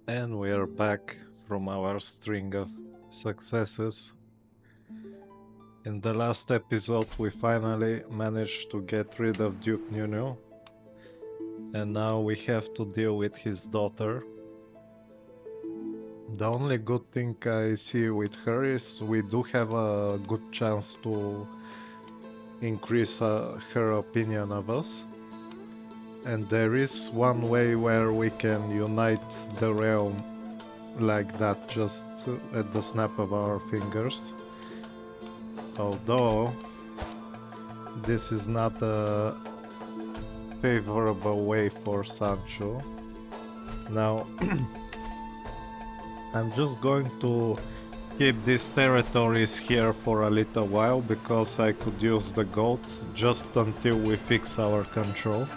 And we are back from our string of successes. In the last episode we finally managed to get rid of Duke Nuno, and now we have to deal with his daughter. The only good thing I see with her is we do have a good chance to increase her opinion of us. And there is one way where we can unite the realm like that, just at the snap of our fingers. Although this is not a favorable way for Sancho. Now I'm just going to keep these territories here for a little while because I could use the gold just until we fix our control.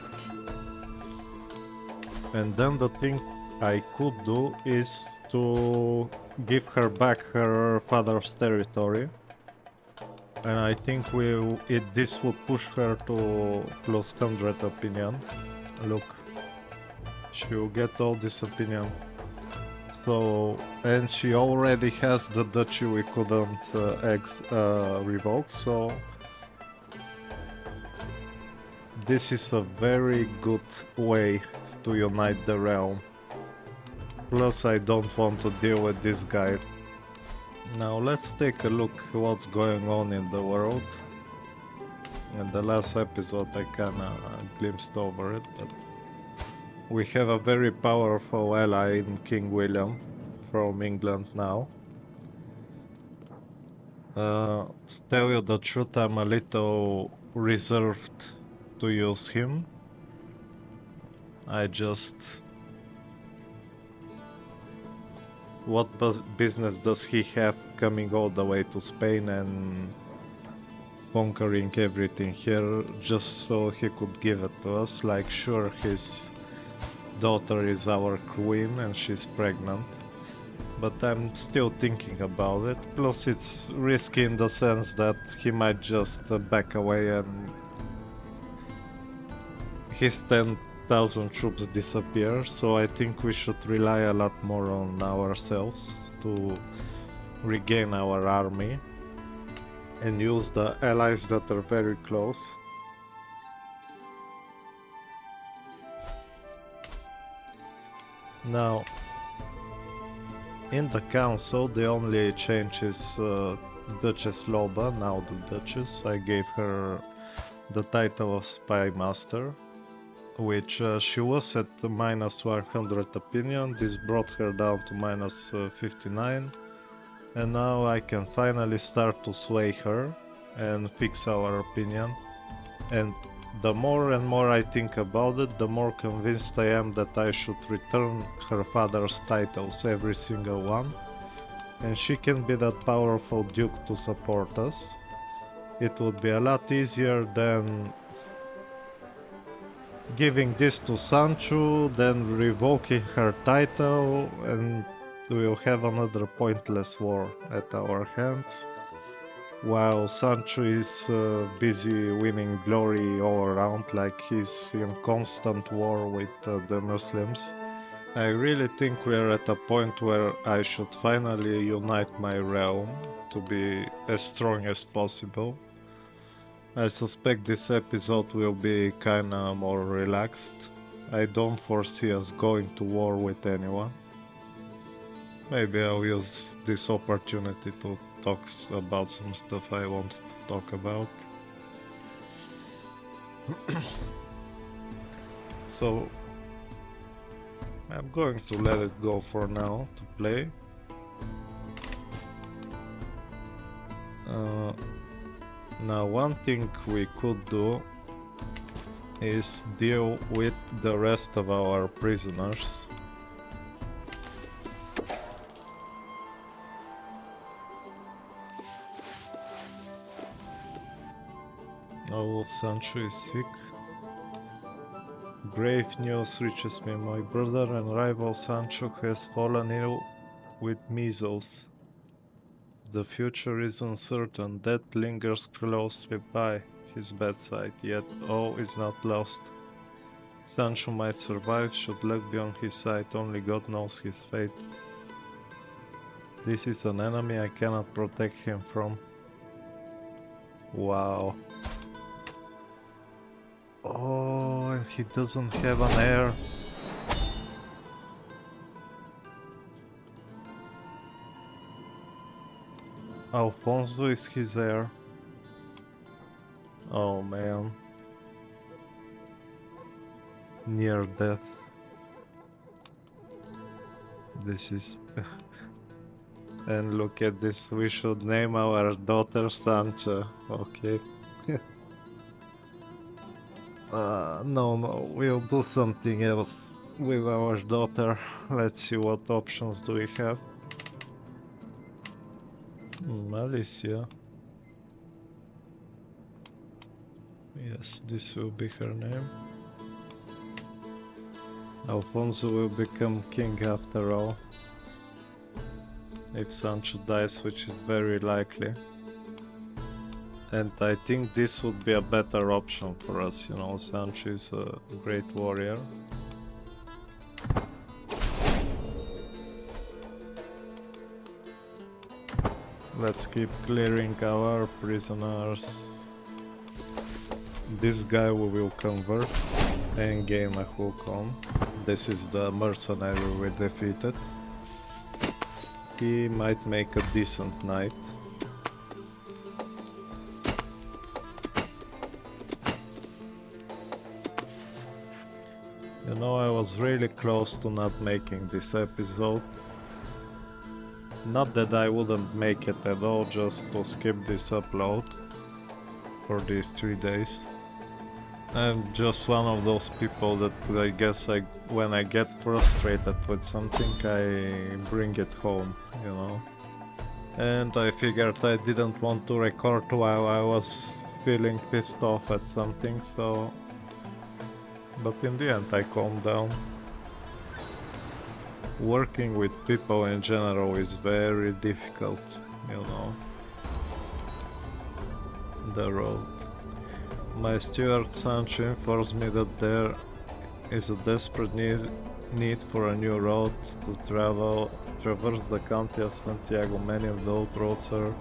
And then the thing I could do is to give her back her father's territory. And I think this will push her to plus 100 opinion. Look, she will get all this opinion. So, and she already has the duchy we couldn't revoke, so this is a very good way to unite the realm. Plus I don't want to deal with this guy. Now let's take a look what's going on in the world. In the last episode I kinda glimpsed over it, but we have a very powerful ally in King William from England now. To tell you the truth, I'm a little reserved to use him. What business does he have coming all the way to Spain and conquering everything here just so he could give it to us? Like, sure, his daughter is our queen and she's pregnant, but I'm still thinking about it. Plus it's risky in the sense that he might just back away and his 10,000 troops disappear, so I think we should rely a lot more on ourselves to regain our army and use the allies that are very close. Now, in the council, the only change is Duchess Loba, now the Duchess. I gave her the title of Spy Master, which she was at minus 100 opinion. This brought her down to minus 59. And now I can finally start to sway her and fix our opinion. And the more and more I think about it, the more convinced I am that I should return her father's titles, every single one. And she can be that powerful duke to support us. It would be a lot easier than giving this to Sancho, then revoking her title, and we'll have another pointless war at our hands. While Sancho is busy winning glory all around, like he's in constant war with the Muslims. I really think we're at a point where I should finally unite my realm to be as strong as possible. I suspect this episode will be kinda more relaxed. I don't foresee us going to war with anyone. Maybe I'll use this opportunity to talk about some stuff I wanted to talk about. So I'm going to let it go for now to play. Now one thing we could do is deal with the rest of our prisoners. Oh, Sancho is sick. Grave news reaches me. My brother and rival Sancho has fallen ill with measles. The future is uncertain. Death lingers closely by his bedside, yet all is not lost. Sancho might survive should luck be on his side, only God knows his fate. This is an enemy I cannot protect him from. Wow. Oh, and he doesn't have an heir. Alfonso is his heir. Oh man. Near death. This is... And look at this, we should name our daughter Sancho. Okay. No, we'll do something else with our daughter. Let's see what options do we have. Alicia. Yes, this will be her name. Alfonso will become king after all. If Sancho dies, which is very likely. And I think this would be a better option for us, you know, Sancho is a great warrior. Let's keep clearing our prisoners. This guy we will convert and gain a hook on. This is the mercenary we defeated. He might make a decent knight. You know, I was really close to not making this episode. Not that I wouldn't make it at all, just to skip this upload for these 3 days. I'm just one of those people that I guess when I get frustrated with something, I bring it home, you know. And I figured I didn't want to record while I was feeling pissed off at something, so... But in the end I calmed down. Working with people in general is very difficult, you know. The road. My steward Sancho informs me that there is a desperate need for a new road to traverse the county of Santiago. Many of the old roads are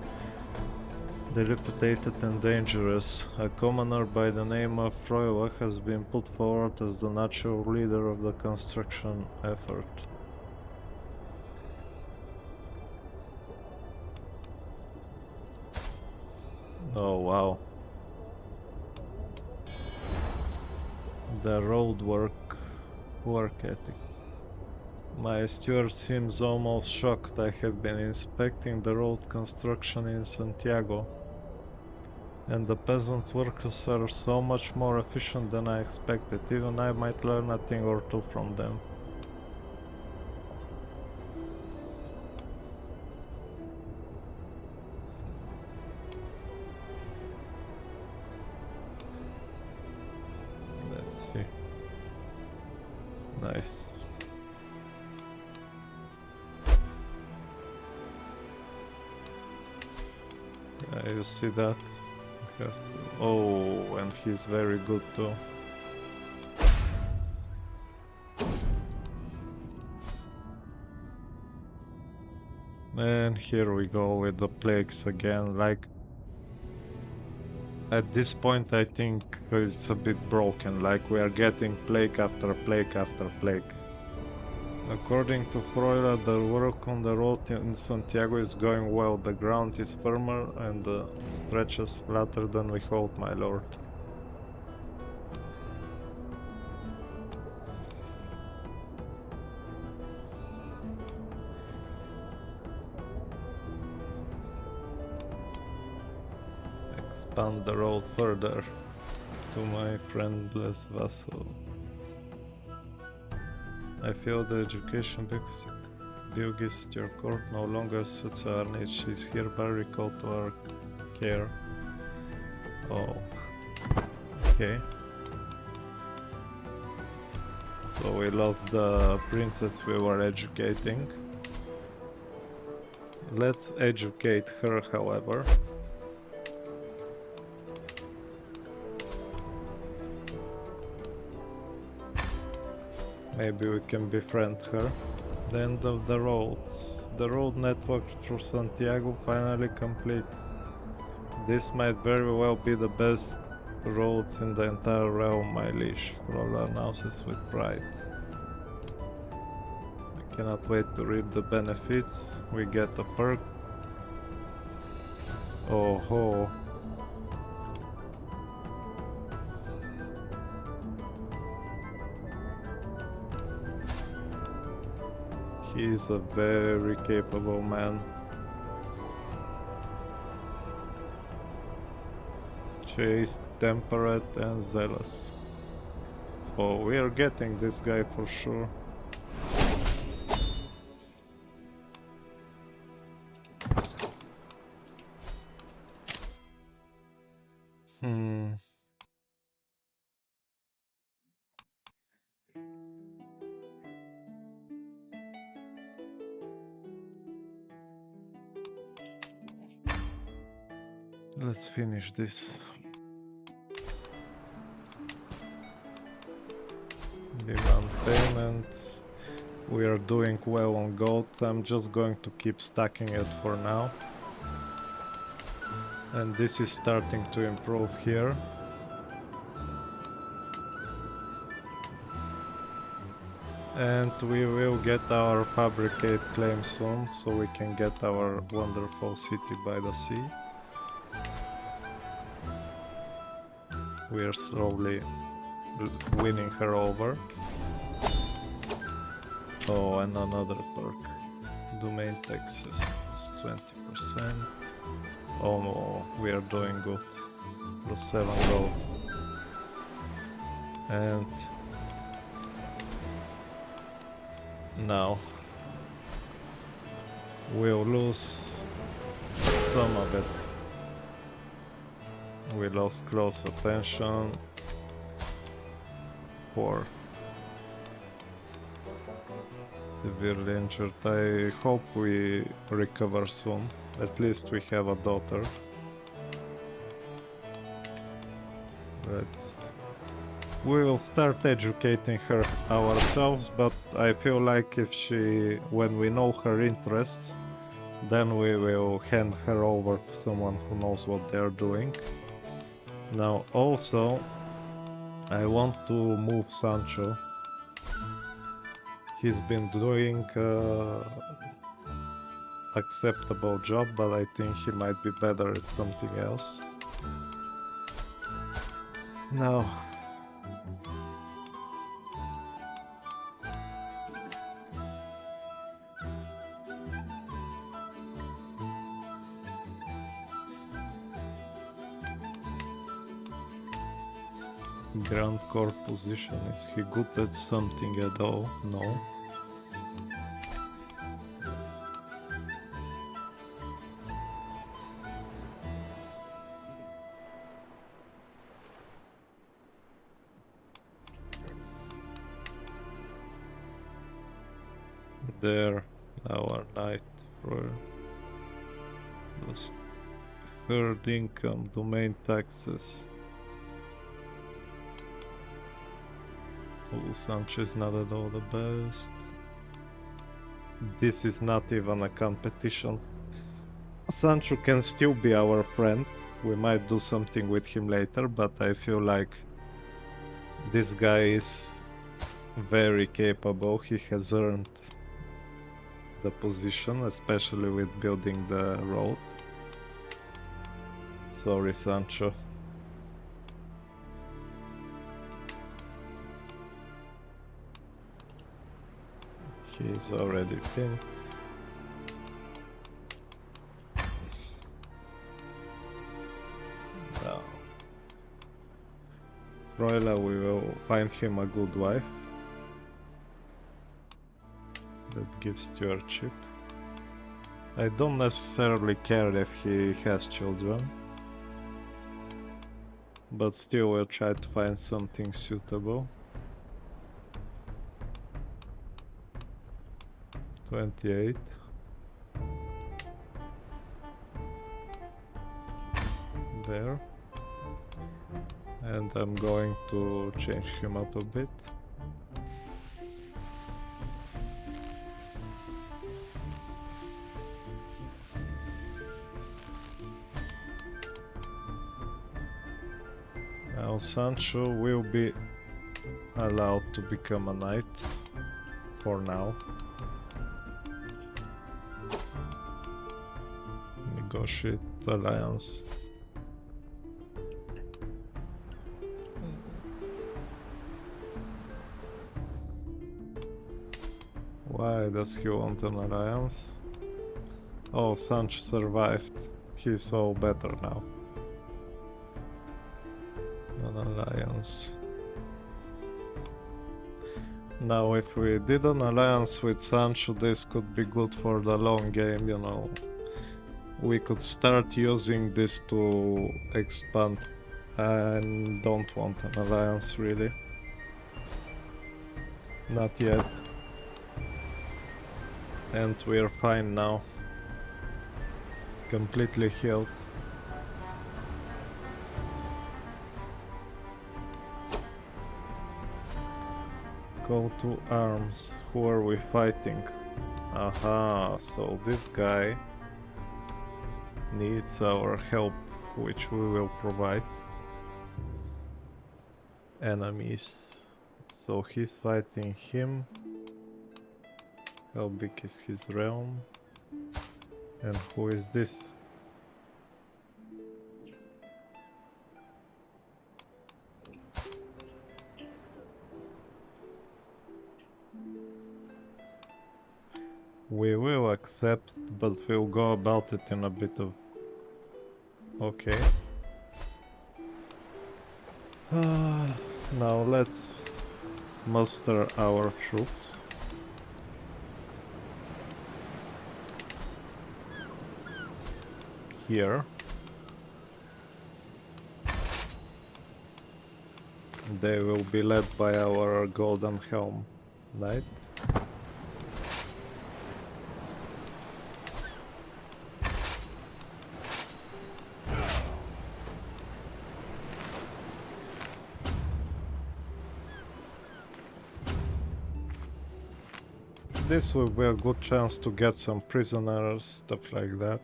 dilapidated and dangerous. A commoner by the name of Froila has been put forward as the natural leader of the construction effort. Oh wow. The road work ethic. My steward seems almost shocked. I have been inspecting the road construction in Santiago, and the peasant workers are so much more efficient than I expected. Even I might learn a thing or two from them. Nice. Yeah, you see that? Oh, and he's very good too. And here we go with the plagues again, like... At this point I think it's a bit broken, like we are getting plague after plague after plague. According to Froila, the work on the road in Santiago is going well. The ground is firmer and the stretches flatter than we hoped, my lord. Expand the road further to my friendless vassal. I feel the education duties at your court no longer suits our needs. She is hereby recalled to our care. Oh, okay. So we lost the princess we were educating. Let's educate her, however. Maybe we can befriend her. The end of the road. The road network through Santiago finally complete. This might very well be the best roads in the entire realm, my liege, Rolla announces with pride. I cannot wait to reap the benefits. We get a perk. Oh ho. He is a very capable man. Chaste, temperate and zealous. Oh, we are getting this guy for sure. Let's finish this. Demand payment. We are doing well on gold. I'm just going to keep stacking it for now. And this is starting to improve here. And we will get our fabricate claim soon, so we can get our wonderful city by the sea. We are slowly winning her over. Oh, and another perk. Domain taxes is 20%. Oh no, we are doing good. Plus 7 gold. And now we'll lose some of it. We lost close attention. 4. Severely injured. I hope we recover soon. At least we have a daughter. We will start educating her ourselves, but I feel like when we know her interests, then we will hand her over to someone who knows what they are doing. Now also, I want to move Sancho. He's been doing acceptable job, but I think he might be better at something else. Now, Grand Core position, is he good at something at all? No. There, our knight for the third income, domain taxes. Oh, Sancho is not at all the best. This is not even a competition. Sancho can still be our friend. We might do something with him later, but I feel like this guy is very capable. He has earned the position, especially with building the road. Sorry, Sancho. He's already pinned. Now, Troila, we will find him a good wife that gives stewardship. I don't necessarily care if he has children, but still we'll try to find something suitable. 28. There. And I'm going to change him up a bit. Sancho will be allowed to become a knight for now. Negotiate alliance. Why does he want an alliance? Oh, Sancho survived. He's all better now. An alliance. Now if we did an alliance with Sancho, this could be good for the long game, you know. We could start using this to expand. I don't want an alliance really. Not yet. And we're fine now. Completely healed. Go to arms. Who are we fighting? Aha, so this guy needs our help, which we will provide. Enemies. So he's fighting him. How big is his realm? And who is this? We will accept, but we'll go about it in a bit of... Okay. Now let's muster our troops. Here. They will be led by our golden helm knight. This will be a good chance to get some prisoners, stuff like that.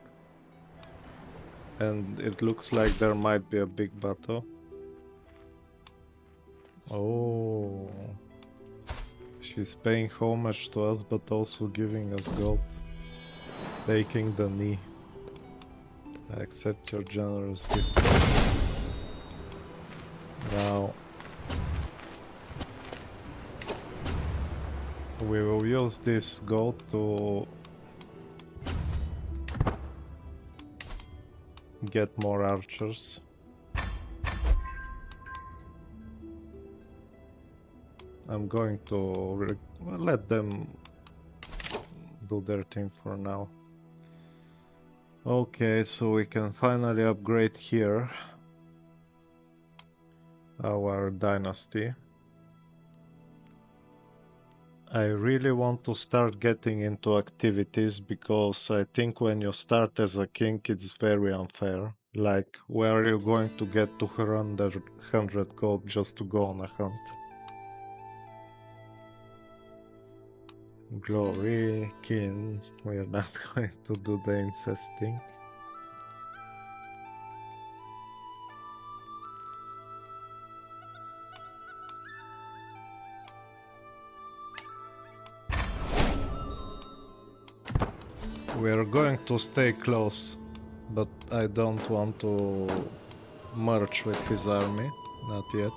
And it looks like there might be a big battle. Oh, she's paying homage to us, but also giving us gold. Taking the knee. I accept your generous gift. Now we will use this gold to get more archers. I'm going to let them do their thing for now. Okay, so we can finally upgrade here our dynasty. I really want to start getting into activities because I think when you start as a king it's very unfair. Like, where are you going to get 200 gold just to go on a hunt? Glory, king, we are not going to do the incest thing. We are going to stay close, but I don't want to merge with his army, not yet.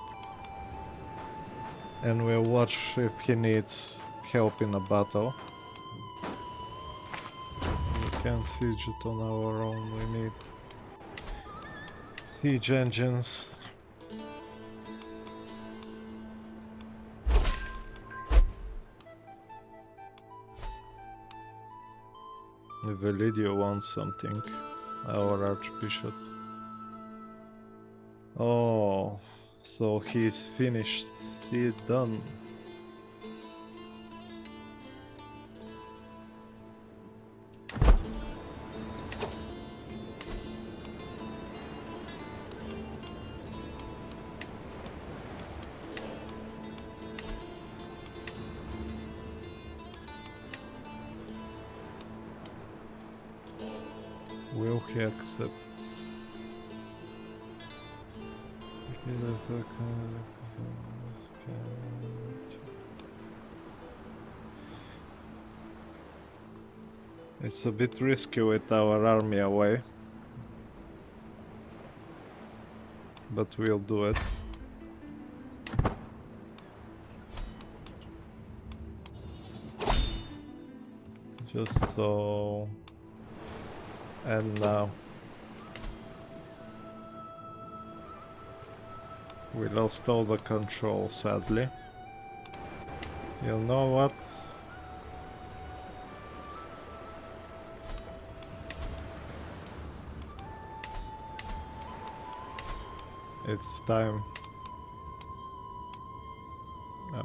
And we'll watch if he needs help in a battle. We can't siege it on our own, we need siege engines. Velidio wants something, our archbishop. Oh, so he's finished, see it done. Will he accept? It's a bit risky with our army away, but we'll do it. Just so... And now... we lost all the control, sadly. You know what? It's time.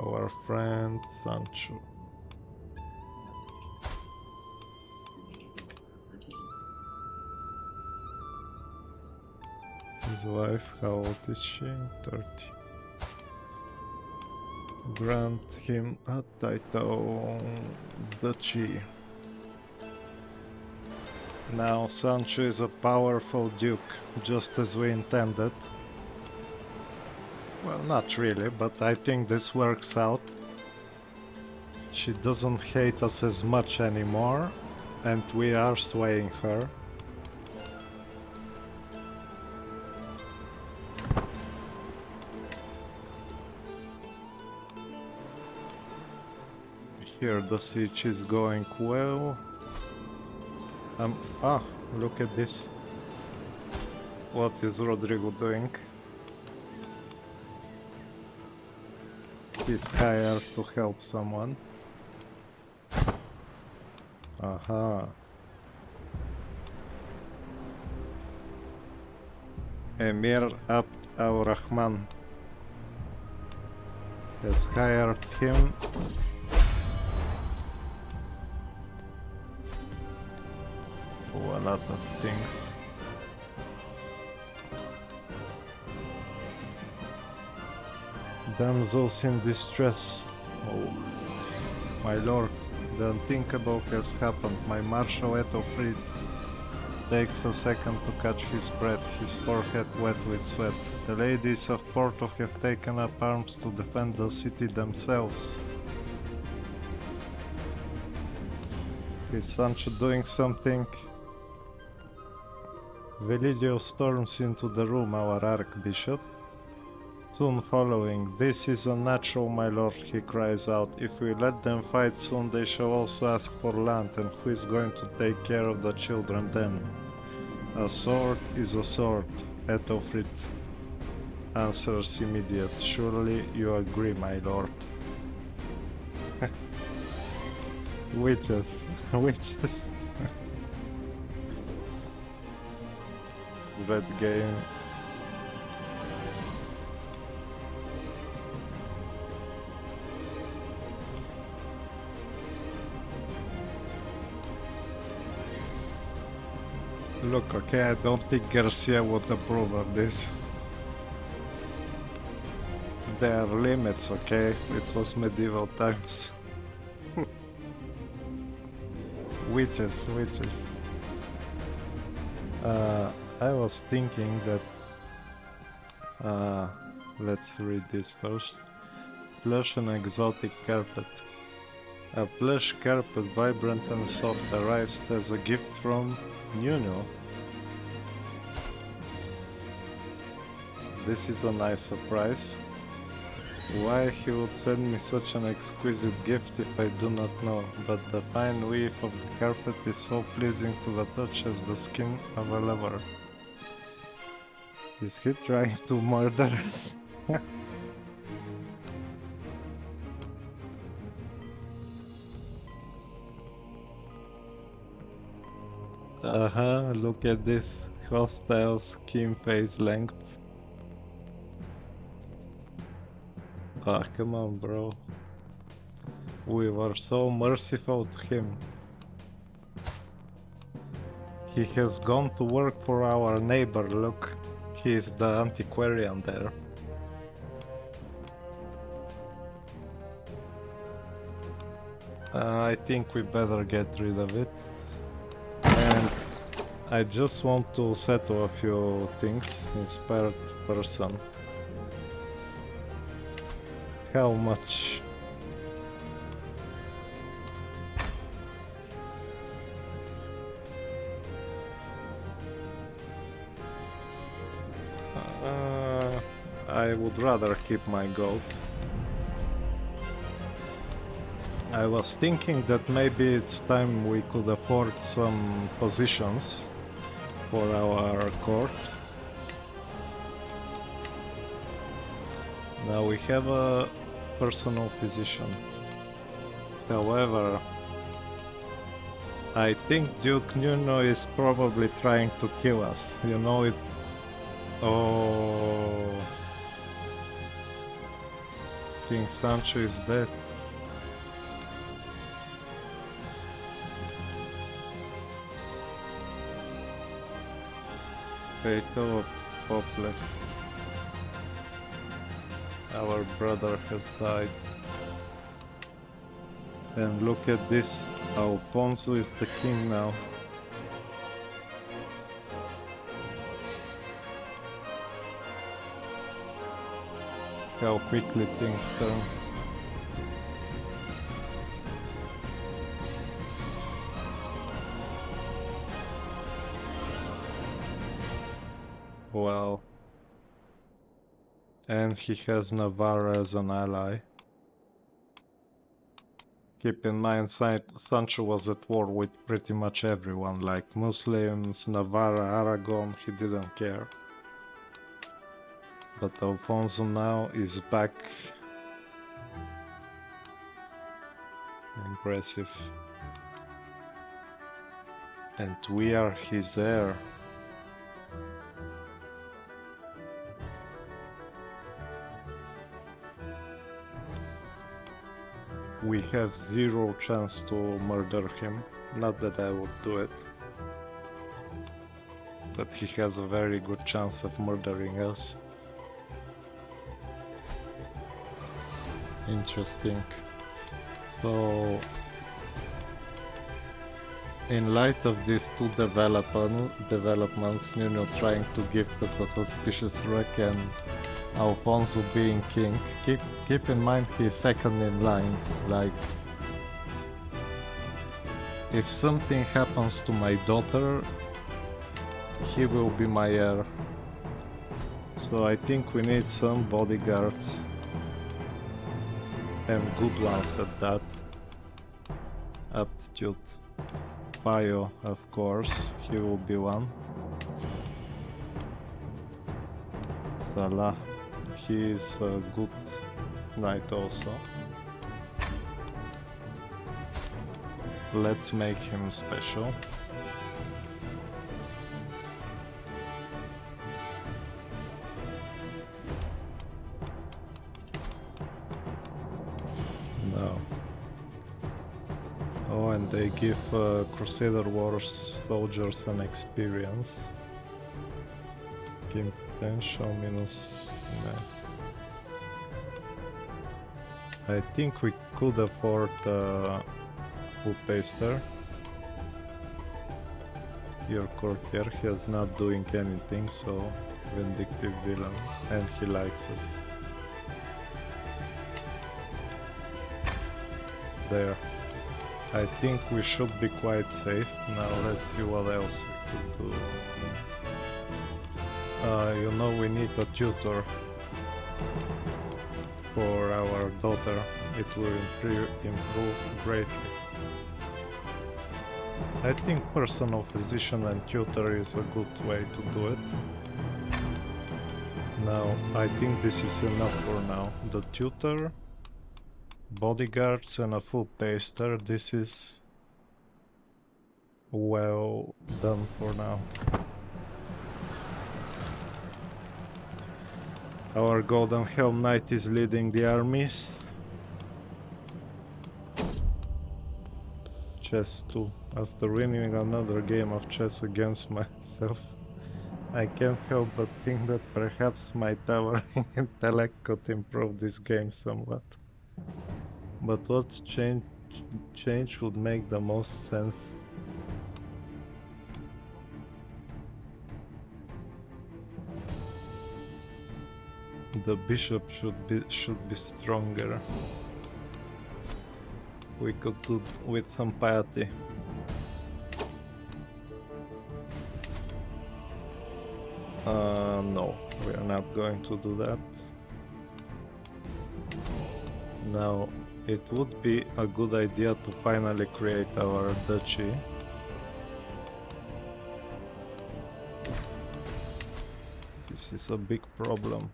Our friend Sancho. His wife, how old is she? 30. Grant him a title, duchy. Now Sancho is a powerful duke, just as we intended. Well, not really, but I think this works out. She doesn't hate us as much anymore, and we are swaying her. Here the siege is going well. Look at this. What is Rodrigo doing? He's hired to help someone. Aha. Emir Abd al-Rahman has hired him. A lot of things. Damsels in distress. Oh, my lord, the unthinkable has happened. My Marshal Ep.04 takes a second to catch his breath, his forehead wet with sweat. The ladies of Porto have taken up arms to defend the city themselves. Is Sancho doing something? Validio storms into the room, our archbishop. Soon following, "This is unnatural, my lord," he cries out. "If we let them fight soon, they shall also ask for land, and who is going to take care of the children then? A sword is a sword," Ep.04 answers immediate. "Surely you agree, my lord." Witches. Witches. Red game. Look, okay, I don't think Garcia would approve of this. There are limits, okay? It was medieval times. Witches, witches. I was thinking that... let's read this first. Plush and exotic carpet. A plush carpet, vibrant and soft, arrives as a gift from Nuno. This is a nice surprise. Why he would send me such an exquisite gift if I do not know, but the fine weave of the carpet is so pleasing to the touch as the skin of a leather. Is he trying to murder us? Look at this hostile skin face length. Ah, come on, bro. We were so merciful to him. He has gone to work for our neighbor, look. He is the antiquarian there. I think we better get rid of it. And I just want to settle a few things. Inspired person. how much. I would rather keep my goat. I was thinking that maybe it's time we could afford some positions for our court. Now we have a personal physician. However, I think Duke Nuno is probably trying to kill us. You know it. Oh, King Sancho is dead. Fatal apoplexy. Our brother has died. And look at this, Alfonso is the king now. How quickly things turn. Wow. And he has Navarre as an ally. Keep in mind, Sancho was at war with pretty much everyone, like Muslims, Navarre, Aragon, he didn't care. But Alfonso now is back. Impressive. And we are his heir. We have zero chance to murder him. Not that I would do it. But he has a very good chance of murdering us. Interesting. So, in light of these two developments, Nuno trying to give us a suspicious wreck and Alfonso being king, keep in mind he's second in line. Like, if something happens to my daughter, he will be my heir. So I think we need some bodyguards. And good ones at that. Aptitude. Pio, of course, he will be one. Salah, he is a good knight also. Let's make him special. No. Oh, and they give Crusader Wars soldiers an experience. Scheme potential minus. Nice. I think we could afford full paster. Your courtier, he is not doing anything, so vindictive villain, and he likes us. There. I think we should be quite safe. Now let's see what else we could do. You know, we need a tutor for our daughter. It will improve greatly. I think personal physician and tutor is a good way to do it. Now, I think this is enough for now. The tutor, bodyguards and a full paster, this is well done for now. Our Golden Helm Knight is leading the armies. Chess 2. After winning another game of chess against myself, I can't help but think that perhaps my towering intellect could improve this game somewhat. But what change would make the most sense? The bishop should be stronger. We could do with some piety. No, we are not going to do that. Now, it would be a good idea to finally create our duchy. This is a big problem.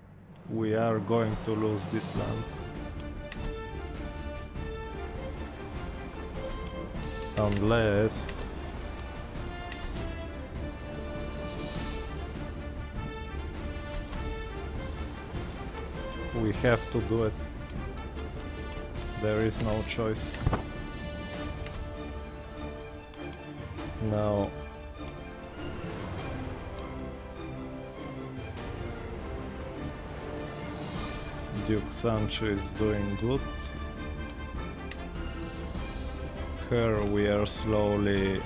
We are going to lose this land. Unless we have to do it. There is no choice. Now Duke Sancho is doing good. Here we are slowly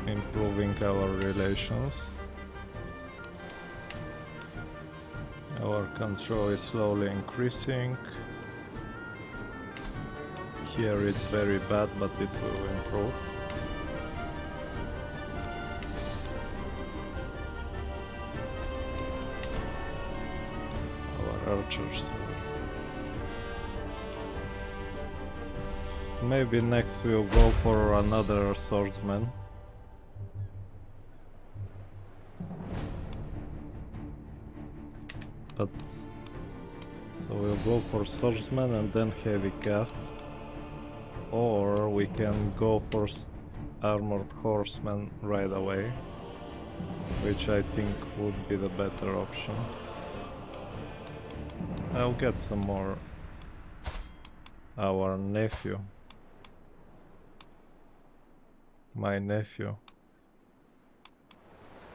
improving our relations. Our control is slowly increasing. Here it's very bad, but it will improve. Our archers. Maybe next we'll go for another swordsman. But so we'll go for swordsman and then heavy cav. Or we can go for armored horsemen right away, which I think would be the better option. I'll get some more. Our nephew. My nephew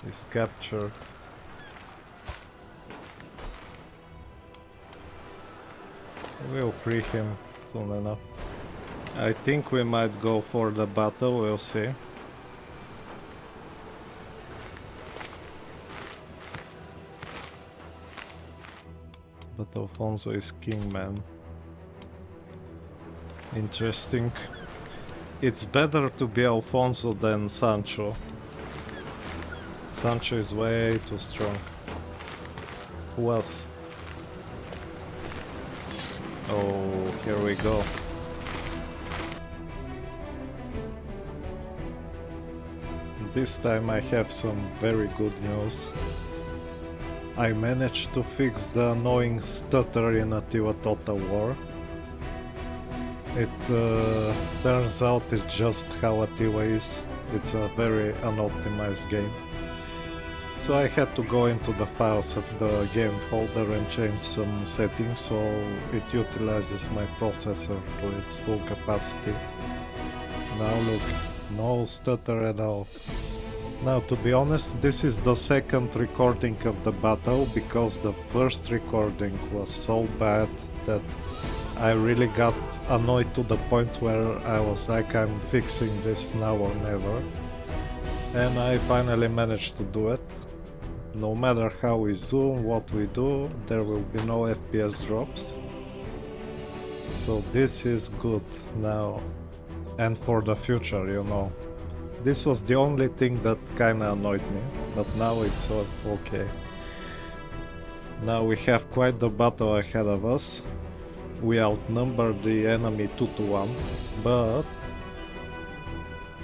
is captured. We'll free him soon enough. I think we might go for the battle, we'll see. But Alfonso is king, man. Interesting. It's better to be Alfonso than Sancho. Sancho is way too strong. Who else? Oh, here we go. This time I have some very good news. I managed to fix the annoying stutter in Attila Total War. It turns out it's just how Attila is. It's a very unoptimized game. So I had to go into the files of the game folder and change some settings so it utilizes my processor to its full capacity. Now look, no stutter at all. Now, to be honest, this is the second recording of the battle because the first recording was so bad that I really got annoyed to the point where I was like, I'm fixing this now or never. And I finally managed to do it. No matter how we zoom, what we do, there will be no FPS drops. So this is good now and for the future, you know. This was the only thing that kinda annoyed me, but now it's all okay. Now we have quite the battle ahead of us. We outnumber the enemy 2-1, but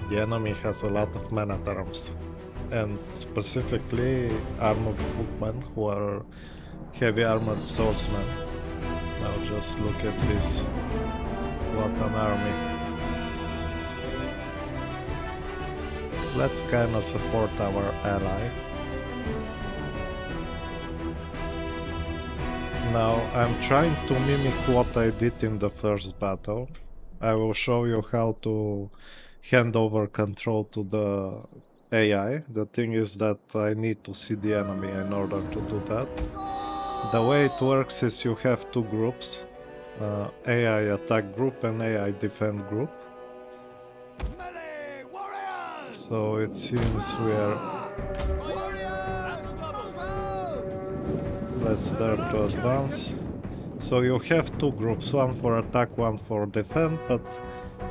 the enemy has a lot of man-at-arms, and specifically armored footmen who are heavy armored swordsmen. Now just look at this, what an army. Let's kinda support our ally. Now I'm trying to mimic what I did in the first battle. I will show you how to hand over control to the AI. The thing is that I need to see the enemy in order to do that. The way it works is you have two groups, AI attack group and AI defend group. So it seems we are... let's start to advance. So you have two groups, one for attack, one for defend, but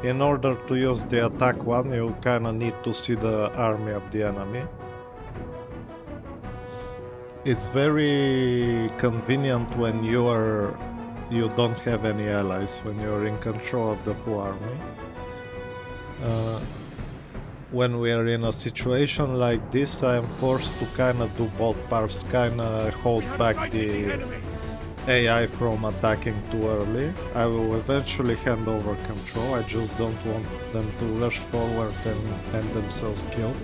in order to use the attack one, you kinda need to see the army of the enemy. It's very convenient when you don't have any allies, when you're in control of the full army. When we are in a situation like this, I am forced to kinda do both parts, kinda hold back the AI from attacking too early. I will eventually hand over control, I just don't want them to rush forward and end themselves killed.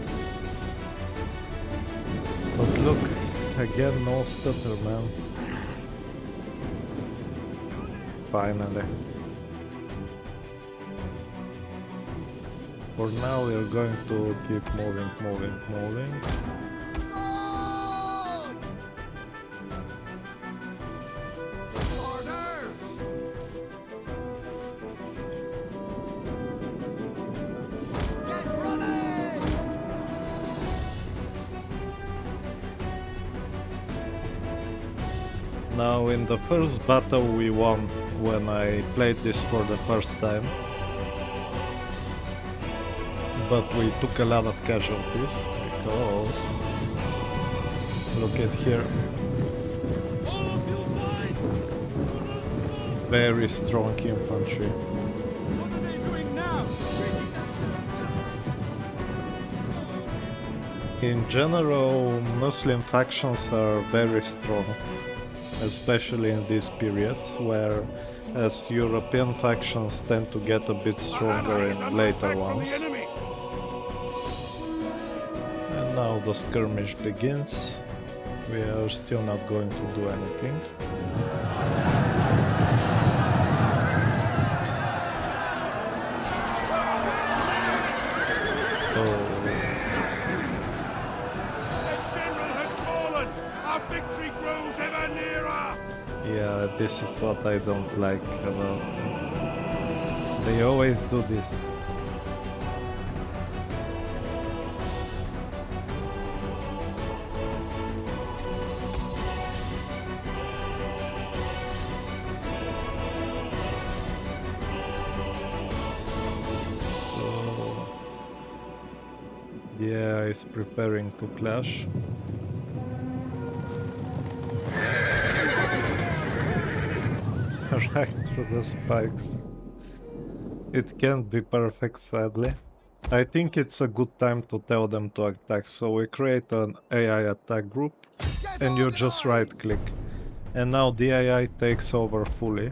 But look, again no stutter, man. Finally. For now we are going to keep moving. Now in the first battle we won when I played this for the first time. But we took a lot of casualties because look at here. Very strong infantry. What are they doing now? In general, Muslim factions are very strong, especially in these periods where as European factions tend to get a bit stronger in later ones. And now the skirmish begins. We are still not going to do anything. Yeah, this is what I don't like about. They always do this. So, yeah, it's preparing to clash. Right through the spikes. It can't be perfect, sadly. I think it's a good time to tell them to attack, so we create an AI attack group and you just right click. And now the AI takes over fully.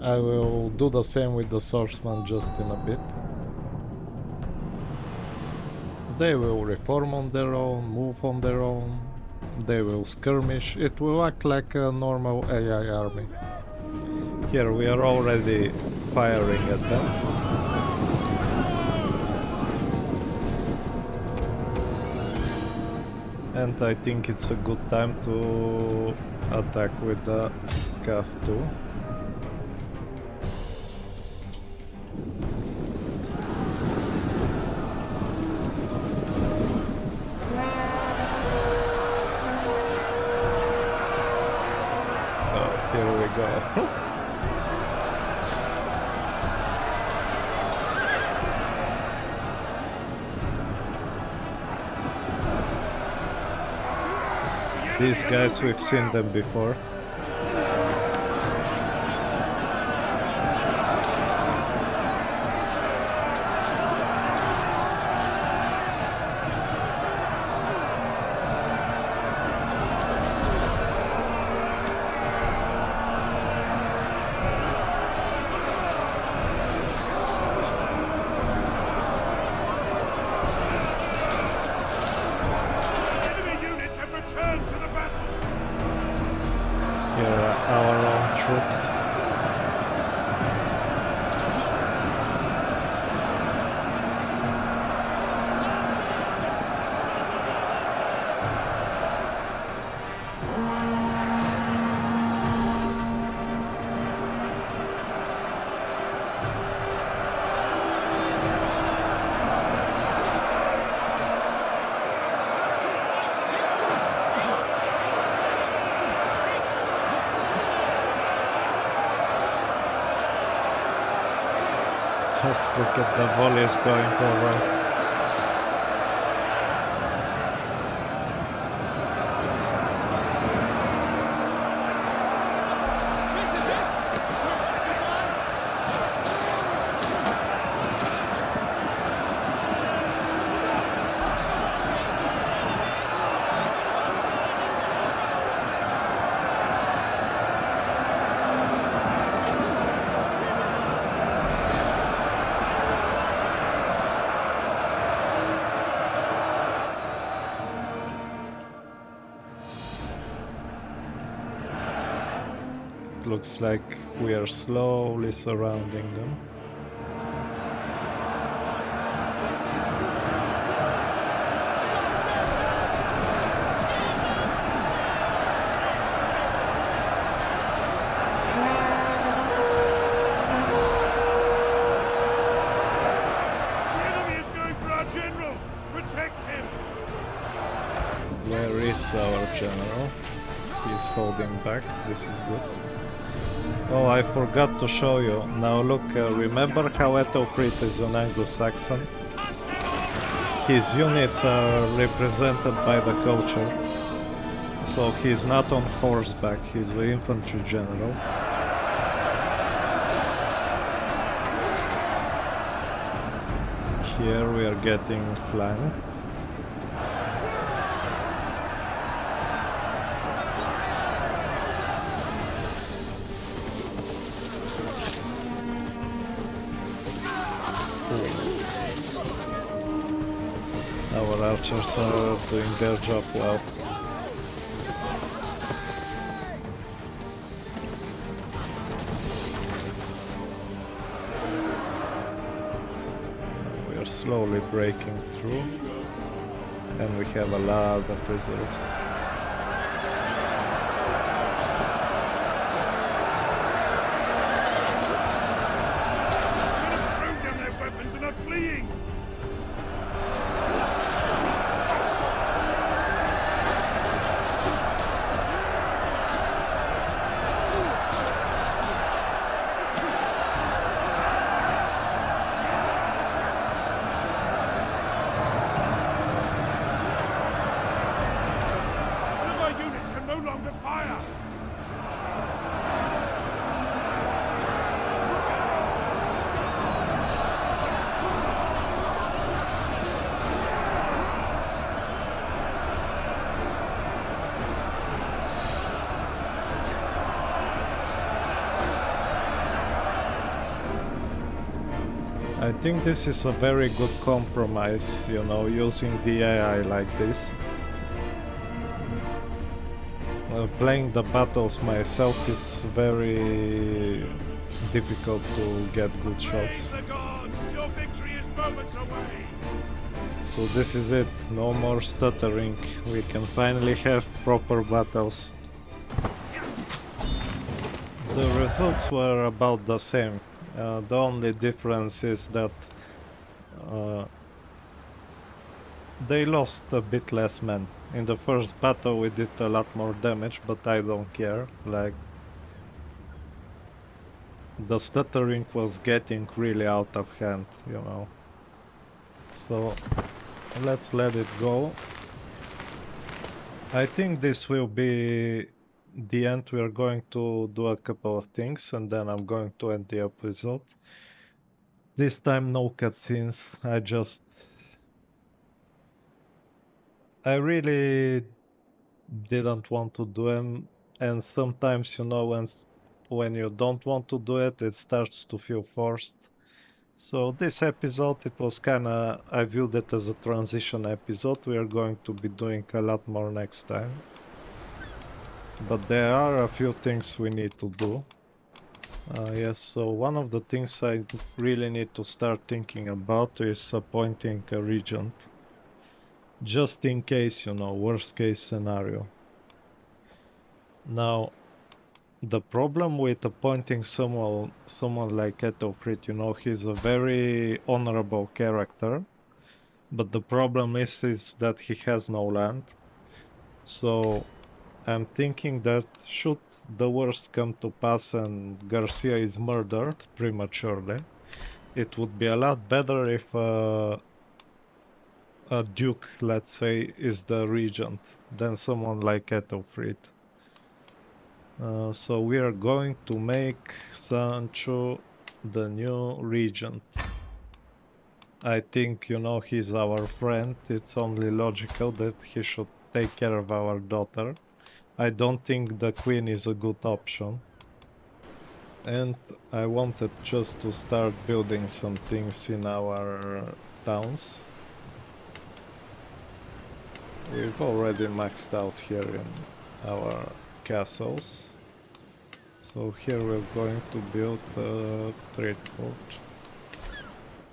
I will do the same with the swordsman just in a bit. They will reform on their own, move on their own. They will skirmish, it will act like a normal AI army. Here we are already firing at them. And I think it's a good time to attack with the CAF too. Go. These guys, we've seen them before. Just look at the volleys going over. Looks like we are slowly surrounding them. The enemy is going for our general! Protect him! Where is our general? He's holding back. This is good. Oh, I forgot to show you. Now look, remember how Ethelfrid is an Anglo-Saxon? His units are represented by the coacher. So he's not on horseback, he's an infantry general. Here we are getting flanked. Our archers are doing their job well. We are slowly breaking through, and we have a lot of reserves. Throw down their weapons and are fleeing! One of our units can no longer fire! I think this is a very good compromise, you know, using the AI like this. Playing the battles myself, it's very difficult to get good shots. Praise the gods! Your victory is moments away! So this is it, no more stuttering, we can finally have proper battles. The results were about the same. The only difference is that they lost a bit less men. In the first battle we did a lot more damage, but I don't care. Like, the stuttering was getting really out of hand, you know. So let's let it go. I think this will be the end. We are going to do a couple of things and then I'm going to end the episode. This time no cutscenes, I really didn't want to do them, and sometimes, you know, when you don't want to do it, it starts to feel forced. So this episode, it was kinda, I viewed it as a transition episode. We are going to be doing a lot more next time. But there are a few things we need to do. Yes, so one of the things I really need to start thinking about is appointing a regent. Just in case, you know, worst case scenario. Now, the problem with appointing someone like Ethelfrid, you know, he's a very honorable character, but the problem is that he has no land. So I'm thinking that should the worst come to pass and Garcia is murdered prematurely, it would be a lot better if a duke, let's say, is the regent than someone like Ethelfried. So we are going to make Sancho the new regent. I think, you know, he's our friend. It's only logical that he should take care of our daughter. I don't think the queen is a good option. And I wanted just to start building some things in our towns. We've already maxed out here in our castles. So here we're going to build a trade port.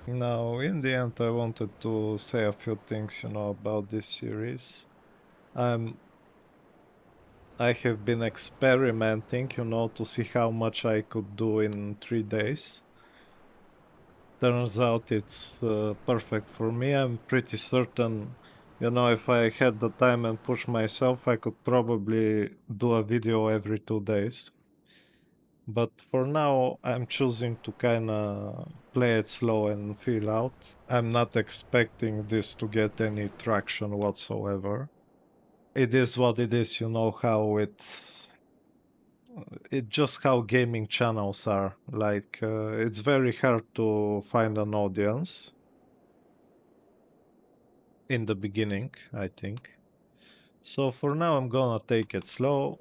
Now, in the end, I wanted to say a few things, you know, about this series. I have been experimenting, you know, to see how much I could do in 3 days. Turns out it's perfect for me. I'm pretty certain, you know, if I had the time and push myself, I could probably do a video every 2 days. But for now, I'm choosing to kind of play it slow and feel out. I'm not expecting this to get any traction whatsoever. It is what it is, you know how it just how gaming channels are. Like, it's very hard to find an audience in the beginning, I think. So for now, I'm gonna take it slow.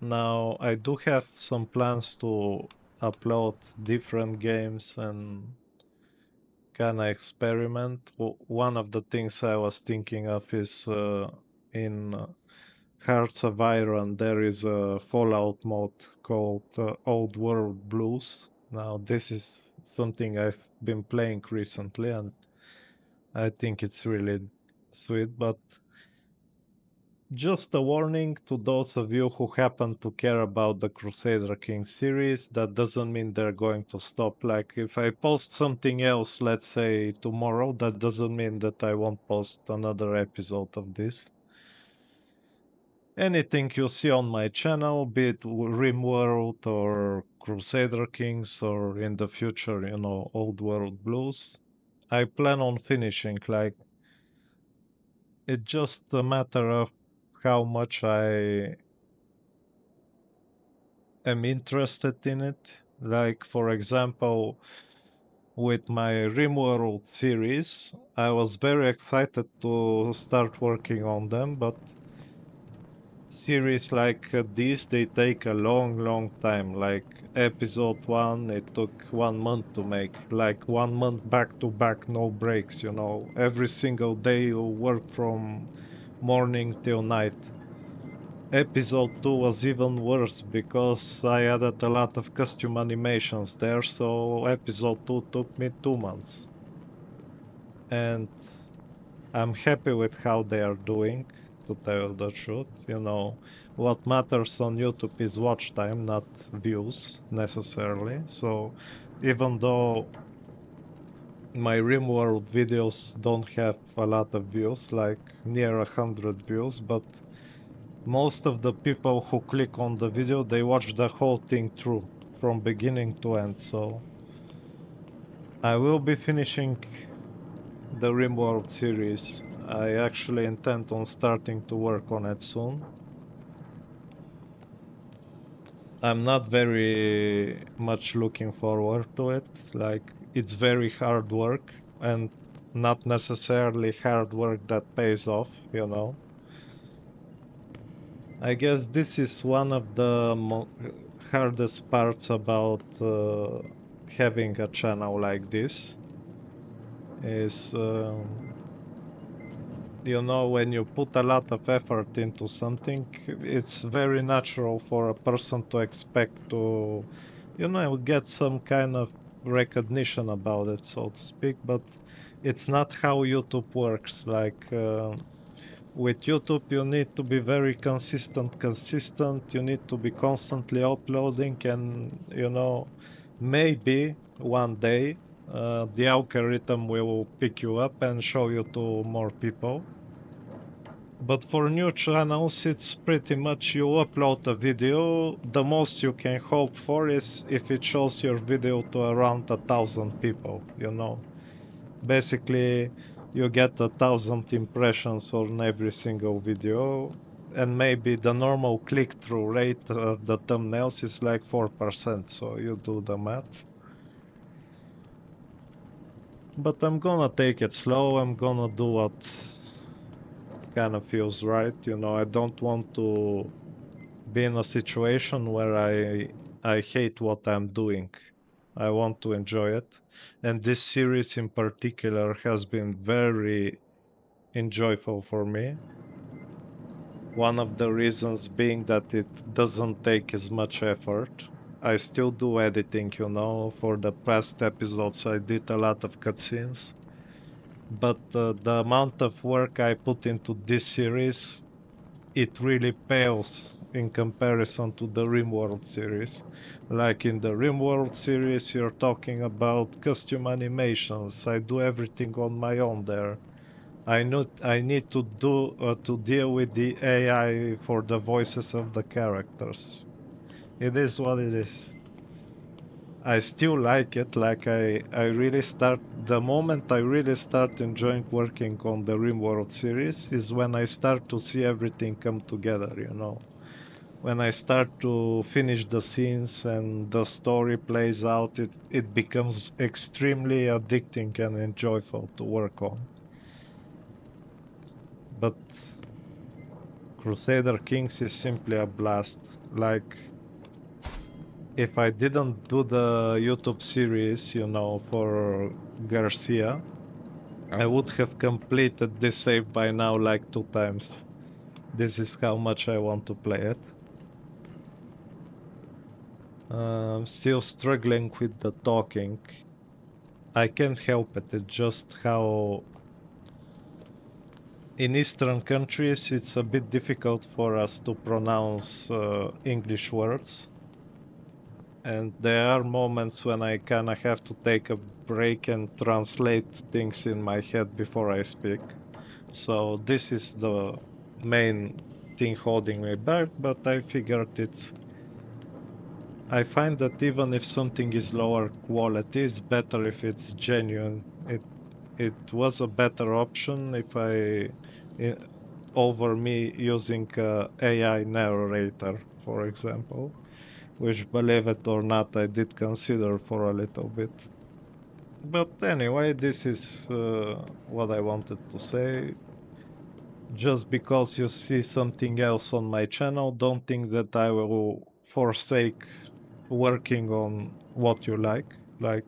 Now, I do have some plans to upload different games and kind of experiment. One of the things I was thinking of is in Hearts of Iron, there is a Fallout mode called Old World Blues. Now, this is something I've been playing recently, and I think it's really sweet, but just a warning to those of you who happen to care about the Crusader Kings series, that doesn't mean they're going to stop. Like, if I post something else, let's say tomorrow, that doesn't mean that I won't post another episode of this. Anything you see on my channel, be it RimWorld or Crusader Kings or in the future, you know, Old World Blues, I plan on finishing. Like, it's just a matter of how much I am interested in it. Like, for example, with my RimWorld series, I was very excited to start working on them, but series like this, they take a long time. Like episode 1, it took 1 month to make, like 1 month back to back, no breaks, you know. Every single day you work from morning till night. Episode 2 was even worse because I added a lot of costume animations there, so episode 2 took me 2 months. And I'm happy with how they are doing, to tell the truth. You know, what matters on YouTube is watch time, not views necessarily. So even though my RimWorld videos don't have a lot of views, like near 100 views, but most of the people who click on the video, they watch the whole thing through from beginning to end. So I will be finishing the RimWorld series. I actually intend on starting to work on it soon. I'm not very much looking forward to it. Like, it's very hard work and not necessarily hard work that pays off, you know. I guess this is one of the hardest parts about having a channel like this is you know, when you put a lot of effort into something, it's very natural for a person to expect to, you know, get some kind of recognition about it, so to speak. But it's not how YouTube works. Like, with YouTube, you need to be very consistent. You need to be constantly uploading, and, you know, maybe one day the algorithm will pick you up and show you to more people. But for new channels, it's pretty much you upload a video, the most you can hope for is if it shows your video to around 1,000 people, you know. Basically, you get 1,000 impressions on every single video, and maybe the normal click-through rate of the thumbnails is like 4%, so you do the math. But I'm gonna take it slow, I'm gonna do what kind of feels right, you know, I don't want to be in a situation where I hate what I'm doing. I want to enjoy it. And this series in particular has been very enjoyable for me. One of the reasons being that it doesn't take as much effort. I still do editing, you know. For the past episodes, I did a lot of cutscenes. But the amount of work I put into this series, it really pales in comparison to the RimWorld series. Like in the RimWorld series, you're talking about costume animations. I do everything on my own there. I need to deal with the AI for the voices of the characters. It is what it is. I still like it. Like I really start the moment I really start enjoying working on the RimWorld series is when I start to see everything come together, you know. When I start to finish the scenes and the story plays out, it becomes extremely addicting and enjoyable to work on. But Crusader Kings is simply a blast. Like, if I didn't do the YouTube series, you know, for Garcia, I would have completed this save by now like 2 times. This is how much I want to play it. I'm still struggling with the talking. I can't help it, it's just how in Eastern countries it's a bit difficult for us to pronounce English words. And there are moments when I kinda have to take a break and translate things in my head before I speak. So this is the main thing holding me back, but I figured I find that even if something is lower quality, it's better if it's genuine. It was a better option if over me using a AI narrator, for example, which, believe it or not, I did consider for a little bit. But anyway, this is what I wanted to say. Just because you see something else on my channel, don't think that I will forsake working on what you like. Like,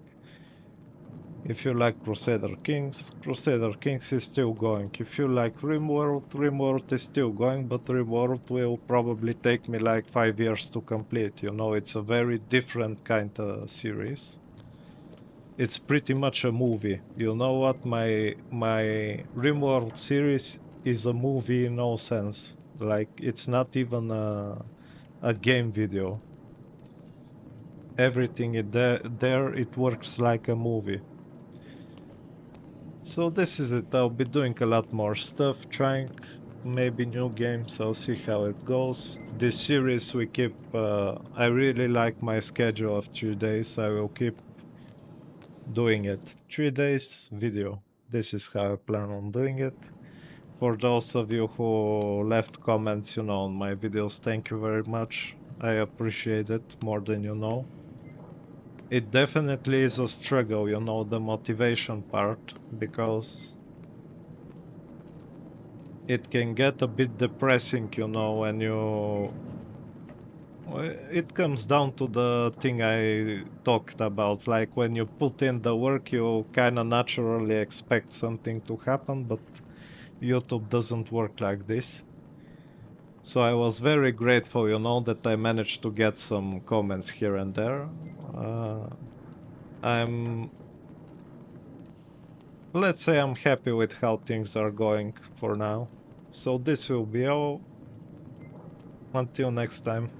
if you like Crusader Kings is still going. If you like RimWorld is still going, but RimWorld will probably take me like 5 years to complete. You know, it's a very different kind of series. It's pretty much a movie. You know what? My RimWorld series is a movie in all sense. Like, it's not even a game video. Everything there it works like a movie. So this is it. I'll be doing a lot more stuff, trying maybe new games. I'll see how it goes. This series we keep. I really like my schedule of 3 days. I will keep doing it. 3 days video. This is how I plan on doing it. For those of you who left comments, you know, on my videos, thank you very much. I appreciate it more than you know. It definitely is a struggle, you know, the motivation part, because it can get a bit depressing, you know, when it comes down to the thing I talked about, like when you put in the work, you kind of naturally expect something to happen, but YouTube doesn't work like this. So I was very grateful, you know, that I managed to get some comments here and there. Let's say I'm happy with how things are going for now. So this will be all. Until next time.